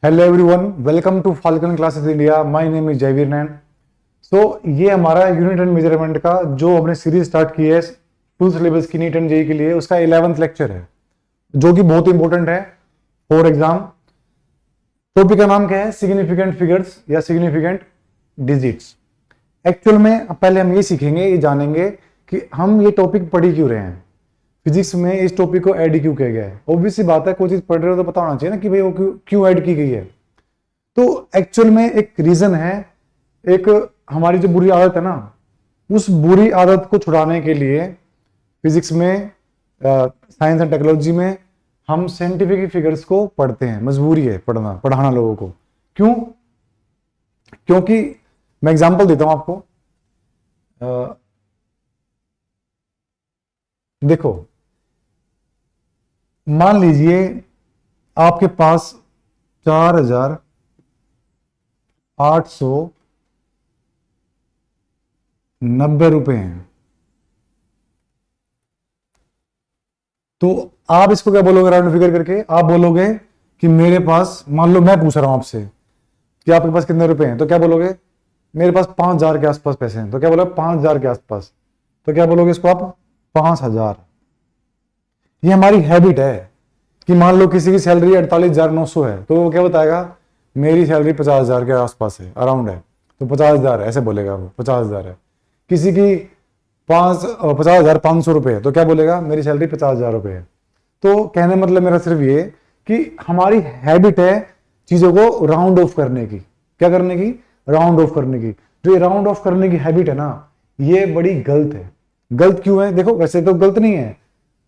Hello everyone, welcome to Falcon classes India. My name is Jayveer Nain. ये हमारा unit and measurement का जो हमने सीरीज स्टार्ट की है फुल सिलेबस की नीट एंड जेई के लिए, उसका 11th लेक्चर है जो कि बहुत इंपॉर्टेंट है फॉर एग्जाम। टॉपिक का नाम क्या है? सिग्निफिकेंट फिगर्स या सिग्निफिकेंट डिजिट्स। एक्चुअल में पहले हम ये सीखेंगे, ये जानेंगे कि हम ये टॉपिक पढ़ ही क्यों रहे हैं, फिजिक्स में इस टॉपिक को ऐड क्यों किया गया है। ऑब्वियसली बात है, कोई चीज पढ़ रहे हो तो पता होना चाहिए ना कि भाई वो क्यों ऐड की गई है। तो एक्चुअल में एक रीजन है, एक हमारी जो बुरी आदत है ना, उस बुरी आदत को छुड़ाने के लिए फिजिक्स में, साइंस एंड टेक्नोलॉजी में हम साइंटिफिक फिगर्स को पढ़ते हैं। मजबूरी है पढ़ाना लोगों को। क्यों? क्योंकि मैं एग्जांपल देता हूं आपको। देखो, मान लीजिए आपके पास 4,890 रुपए हैं, तो आप इसको क्या बोलोगे? राउंड फिगर करके आप बोलोगे कि मेरे पास, मान लो मैं पूछ रहा हूं आपसे कि आपके पास कितने रुपए हैं, तो क्या बोलोगे? मेरे पास 5,000 के आसपास पैसे हैं। तो क्या बोलोगे? 5,000 के आसपास। तो क्या बोलोगे इसको आप? 5,000। ये हमारी हैबिट है कि मान लो किसी की सैलरी 48,900 है, तो वो क्या बताएगा? मेरी सैलरी 50,000 के आसपास है, अराउंड है, तो 50,000 ऐसे बोलेगा वो, 50,000 है। किसी की 50,500 रुपए है, तो क्या बोलेगा? मेरी सैलरी 50,000 रुपए है। तो कहने मतलब मेरा सिर्फ ये कि हमारी हैबिट है चीजों को राउंड ऑफ करने की। क्या करने की? राउंड ऑफ करने की। जो ये राउंड ऑफ करने की हैबिट है ना, ये बड़ी गलत है। गलत क्यों है? देखो, वैसे तो गलत नहीं है,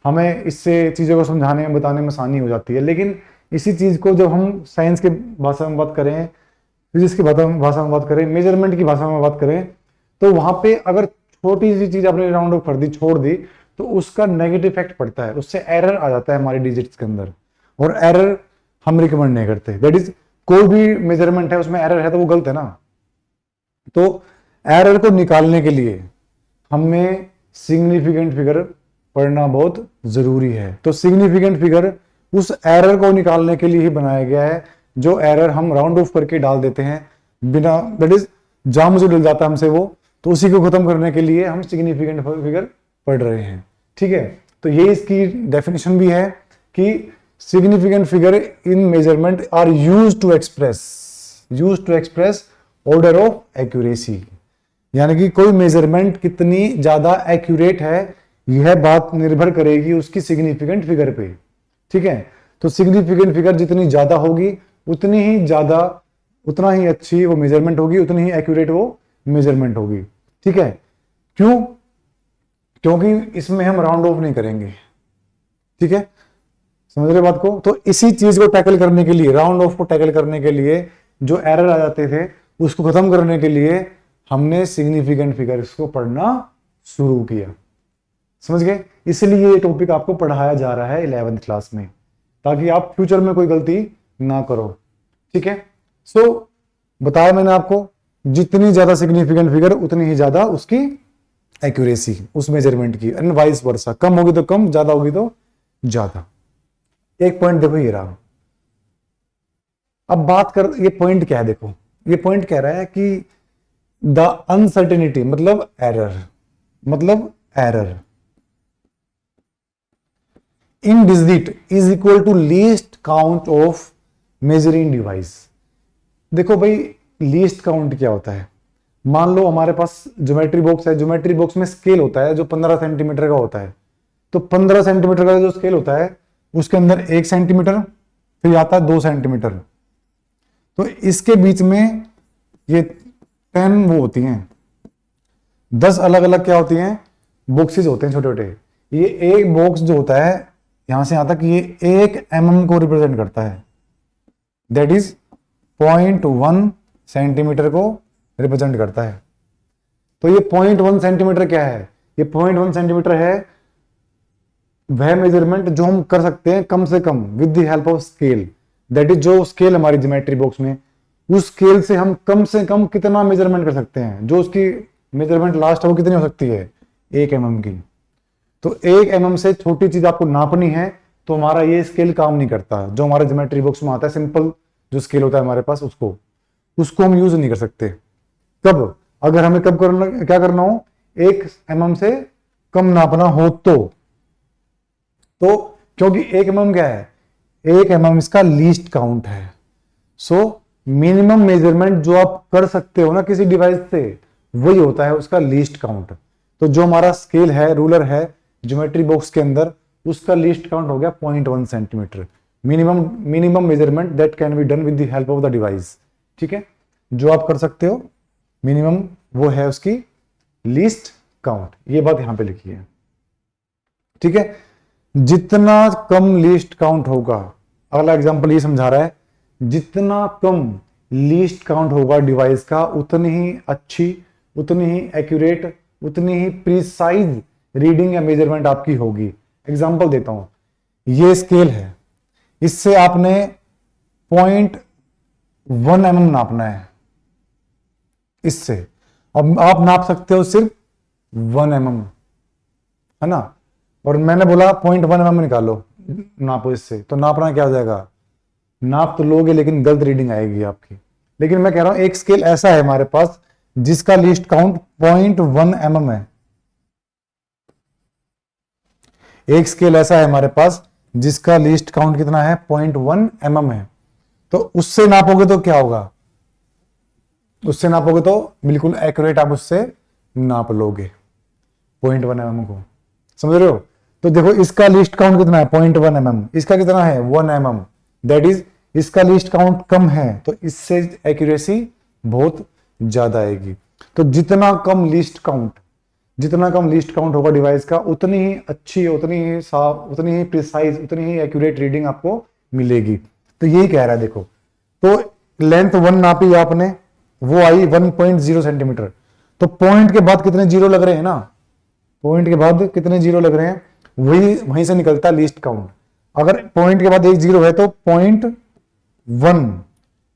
हमें इससे चीजों को समझाने में बताने में आसानी हो जाती है, लेकिन इसी चीज को जब हम साइंस के भाषा में बात करें, फिजिक्स की भाषा में बात करें, मेजरमेंट की भाषा में बात करें, तो वहां पे अगर छोटी सी चीज आपने राउंड ऑफ कर दी, छोड़ दी, तो उसका नेगेटिव इफेक्ट पड़ता है, उससे एरर आ जाता है हमारी डिजिट्स के अंदर, और एरर हम रिकमेंड नहीं करते। दैट इज, कोई भी मेजरमेंट है उसमें एरर है तो वो गलत है ना। तो एरर को निकालने के लिए हमें सिग्निफिकेंट फिगर पढ़ना बहुत जरूरी है। तो सिग्निफिकेंट फिगर उस एरर को निकालने के लिए ही बनाया गया है, जो एरर हम राउंड ऑफ करके डाल देते हैं बिना, दैट इज जहां मुझे मिल जाता है हमसे वो, तो उसी को खत्म करने के लिए हम सिग्निफिकेंट फिगर पढ़ रहे हैं। ठीक है, तो ये इसकी डेफिनेशन भी है कि significant figure in measurement are used to express order of accuracy. यानी कि कोई मेजरमेंट कितनी ज्यादा एक्यूरेट है, यह बात निर्भर करेगी उसकी सिग्निफिकेंट फिगर पे। ठीक है, तो सिग्निफिकेंट फिगर जितनी ज्यादा होगी उतनी ही ज्यादा, उतना ही अच्छी वो मेजरमेंट होगी, उतनी ही एक्यूरेट वो मेजरमेंट होगी। ठीक है, क्यों? क्योंकि इसमें हम राउंड ऑफ नहीं करेंगे। ठीक है, समझ रहे बात को? तो इसी चीज को टैकल करने के लिए, राउंड ऑफ को टैकल करने के लिए, जो एरर आ जाते थे उसको खत्म करने के लिए हमने सिग्निफिकेंट फिगर्स को पढ़ना शुरू किया। समझ गए? इसलिए ये टॉपिक आपको पढ़ाया जा रहा है 11th क्लास में, ताकि आप फ्यूचर में कोई गलती ना करो। ठीक है, बताया मैंने आपको, जितनी ज्यादा सिग्निफिकेंट फिगर उतनी ही ज्यादा उसकी एक्यूरेसी उस मेजरमेंट की, एंड वाइस वर्सा। कम होगी तो कम, ज्यादा होगी तो ज्यादा। एक पॉइंट देखो ये रहा। अब बात कर, ये पॉइंट क्या है? देखो, ये पॉइंट कह रहा है कि द अनसर्टेनिटी मतलब error in digit is equal to least count of measuring device. देखो भाई, लीस्ट काउंट क्या होता है? मान लो हमारे पास ज्योमेट्री बॉक्स है, ज्योमेट्री बॉक्स में स्केल होता है जो 15 सेंटीमीटर का होता है। तो 15 सेंटीमीटर का जो स्केल होता है उसके अंदर 1 सेंटीमीटर, फिर आता है 2 सेंटीमीटर। तो इसके बीच में ये 10 वो होती हैं, 10 अलग अलग क्या होती हैं? बॉक्सेस होते हैं छोटे छोटे। ये एक बॉक्स जो होता है, यहां से यहां तक, ये 1 mm को रिप्रेजेंट करता है। दैट इज 0.1 सेंटीमीटर को रिप्रेजेंट करता है। तो ये 0.1 सेंटीमीटर क्या है? ये 0.1 सेंटीमीटर है वह मेजरमेंट जो हम कर सकते हैं कम से come with the help of scale. That is, जो स्केल हमारी ज्योमेट्री बॉक्स में, उस स्केल से हम कम से कम कितना मेजरमेंट कर सकते हैं, जो उसकी मेजरमेंट लास्ट है वो कितनी हो सकती है? 1 mm की। तो 1 mm से छोटी चीज आपको नापनी है तो हमारा ये स्केल काम नहीं करता। जो हमारा ज्योमेट्री बॉक्स में आता है सिंपल जो स्केल होता है हमारे पास, उसको हम यूज नहीं कर सकते। कब? अगर हमें कब करना, क्या करना हो, 1 mm से कम नापना हो तो क्योंकि 1 mm क्या है, 1 mm इसका लीस्ट काउंट है। सो मिनिमम मेजरमेंट जो आप कर सकते हो ना किसी डिवाइस से, वही होता है उसका लीस्ट काउंट। तो जो हमारा स्केल है, रूलर है ज्योमेट्री बॉक्स के अंदर, उसका लीस्ट काउंट हो गया 0.1 centimetre. Minimum measurement that can be done with the help of the device. ठीक है, जो आप कर सकते हो मिनिमम, वो है उसकी लीस्ट काउंट। ये बात यहां पे लिखी है। ठीक है, जितना कम लीस्ट काउंट होगा, अगला एग्जांपल ये समझा रहा है, जितना कम लीस्ट काउंट होगा डिवाइस का, उतनी ही अच्छी, उतनी ही एक्यूरेट, उतनी ही प्रिसाइज रीडिंग या मेजरमेंट आपकी होगी। एग्जांपल देता हूं, ये स्केल है, इससे आपने 0.1 mm नापना है। इससे अब आप नाप सकते हो सिर्फ 1 mm, है ना, और मैंने बोला 0.1 mm निकालो, नापो इससे, तो नापना क्या हो जाएगा, नाप तो लोगे लेकिन गलत रीडिंग आएगी आपकी। लेकिन मैं कह रहा हूं एक स्केल ऐसा है हमारे पास जिसका लीस्ट काउंट 0.1 mm है। एक स्केल ऐसा है हमारे पास जिसका लीस्ट काउंट कितना है, 0.1 mm है। तो उससे नापोगे तो क्या होगा, उससे नापोगे तो बिल्कुल एक्यूरेट आप उससे नाप लोगे 0.1 mm को। समझ रहे हो? तो देखो इसका लीस्ट काउंट कितना है, 0.1 mm, इसका कितना है 1 mm, दैट इज इसका लीस्ट काउंट कम है, तो इससे एक्यूरेसी बहुत ज्यादा आएगी। तो जितना कम लीस्ट काउंट होगा डिवाइस का, उतनी ही अच्छी, उतनी ही साफ, उतनी ही प्रिसाइज, उतनी ही एक्यूरेट रीडिंग आपको मिलेगी। तो यही कह रहा है देखो, तो लेंथ 1 नापी आपने, वो आई 1.0 सेंटीमीटर। तो पॉइंट के बाद कितने जीरो लग रहे हैं ना, पॉइंट के बाद कितने जीरो लग रहे हैं, वहीं से निकलता है लीस्ट काउंट। अगर पॉइंट के बाद एक जीरो है तो 0.1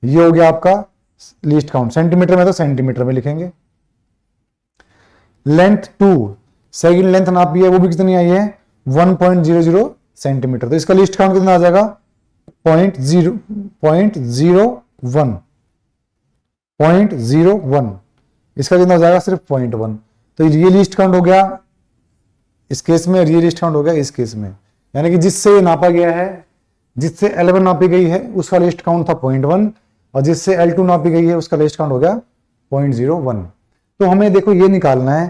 ये हो गया आपका लीस्ट काउंट। सेंटीमीटर में तो सेंटीमीटर में लिखेंगे। लेंथ 2, सेकंड लेंथ नापी है, वो भी कितनी आई है 1.00 सेंटीमीटर। तो इसका लीस्ट काउंट कितना आ जाएगा 0.01, इसका कितना हो जाएगा सिर्फ 0.1। तो ये लीस्ट काउंट हो गया इस केस में, ये लीस्ट काउंट हो गया इस केस में। यानी कि जिससे नापा गया है, जिससे L1 नापी गई है उसका लीस्ट काउंट था 0.1, और जिससे L2 नापी गई है उसका लीस्ट काउंट हो गया 0.01। तो हमें देखो ये निकालना है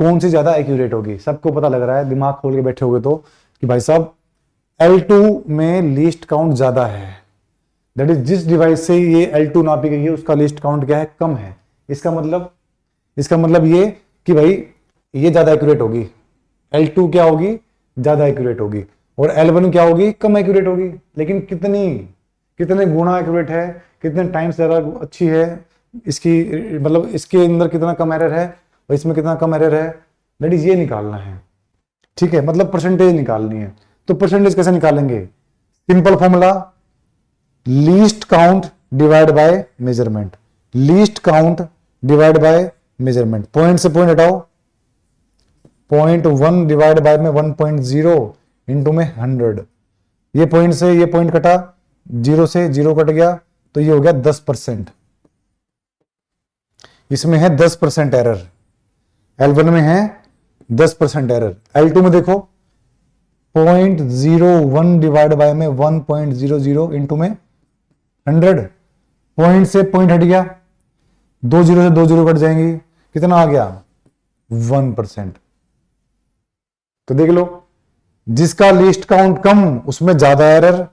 कौन सी ज्यादा एक्यूरेट होगी। सबको पता लग रहा है, दिमाग खोल के बैठे होगे तो, कि भाई साहब L2 में लीस्ट काउंट ज्यादा है, दैट इज जिस डिवाइस से ये L2 नापी गई है उसका लीस्ट काउंट क्या है, कम है। इसका मतलब ये कि भाई ये ज्यादा एक्यूरेट होगी, L2 क्या होगी, ज्यादा एक्यूरेट होगी, और L1 क्या होगी, कम एक्यूरेट होगी। लेकिन कितने गुना एक्यूरेट है, कितने टाइम्स ज्यादा अच्छी है इसकी, मतलब इसके अंदर कितना कम एरर है और इसमें कितना कम एरर है, दैट इज ये निकालना है। ठीक है, मतलब परसेंटेज निकालनी है। तो परसेंटेज कैसे निकालेंगे, simple formula, least count divide by measurement, least count divide by measurement. Point से पॉइंट हटाओ, 0.1 डिवाइड बाय में 1.0 इंटू में 100, ये पॉइंट से ये पॉइंट कटा, 0 से 0 कट गया, तो ये हो गया 10%। इसमें है 10% एरर, L1 में है 10% एरर। L2 में देखो 0.01 डिवाइड बाय में 1.00 इंटू में 100, पॉइंट से पॉइंट हट गया, 2 जीरो से 2 जीरो कट जाएंगी, कितना आ गया 1%। तो देख लो, जिसका लीस्ट काउंट कम उसमें ज्यादा एरर,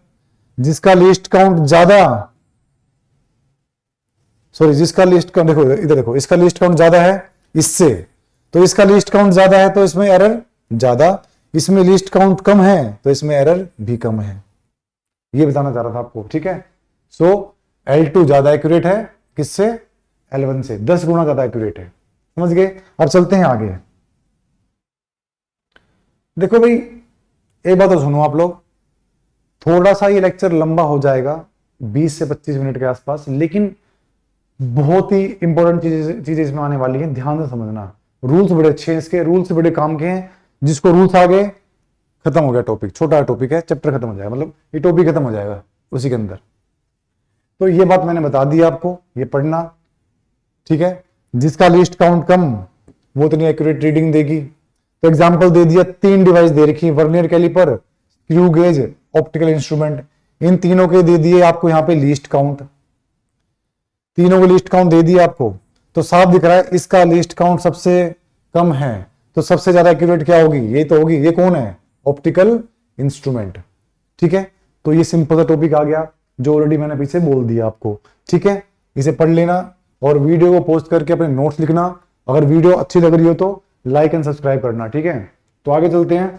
जिसका लीस्ट काउंट ज्यादा, सॉरी जिसका लिस्ट काउंट, देखो इधर देखो, इसका लिस्ट काउंट ज्यादा है इससे, तो इसका लिस्ट काउंट ज्यादा है तो इसमें एरर ज्यादा, इसमें लिस्ट काउंट कम है तो इसमें एरर भी कम है। ये बताना चाह रहा था आपको। ठीक है, सो L2 ज्यादा एक्यूरेट है किससे, L1 से 10 गुना ज्यादा एक्यूरेट है। समझ गए? अब चलते हैं आगे। देखो भाई एक बात तो सुनो आप लोग, थोड़ा सा ये लेक्चर लंबा हो जाएगा 20 से 25 मिनट के आसपास, लेकिन बहुत ही इंपॉर्टेंट चीजें इसमें आने वाली हैं, ध्यान से समझना। रूल्स बड़े अच्छे हैं इसके, रूल्स बड़े काम के हैं। जिसको रूल्स आ गए खत्म हो गया टॉपिक, छोटा टॉपिक है, चैप्टर खत्म हो जाएगा, मतलब ये टॉपिक खत्म हो जाएगा उसी के अंदर। तो ये बात मैंने बता दी आपको, ये पढ़ना, ठीक है। जिसका लीस्ट काउंट कम वो उतनी एक्यूरेट रीडिंग देगी। तो एग्जांपल दे दिया, 3 डिवाइस दे रखी है, vernier calliper, screw gauge, optical instrument. इन तीनों के दे दिए आपको यहाँ पे लीस्ट काउंट, तीनों को लीस्ट काउंट दे दिया आपको। तो साफ दिख रहा है इसका लीस्ट काउंट सबसे कम है, तो सबसे ज्यादा एक्यूरेट क्या होगी, ये तो होगी। ये कौन है, ऑप्टिकल इंस्ट्रूमेंट, ठीक है। तो ये सिंपल सा टॉपिक आ गया जो ऑलरेडी मैंने पीछे बोल दिया आपको, ठीक है। इसे पढ़ लेना और वीडियो को पोस्ट करके अपने नोट्स लिखना। अगर वीडियो अच्छी लग रही हो तो लाइक एंड सब्सक्राइब करना, ठीक है। तो आगे चलते हैं।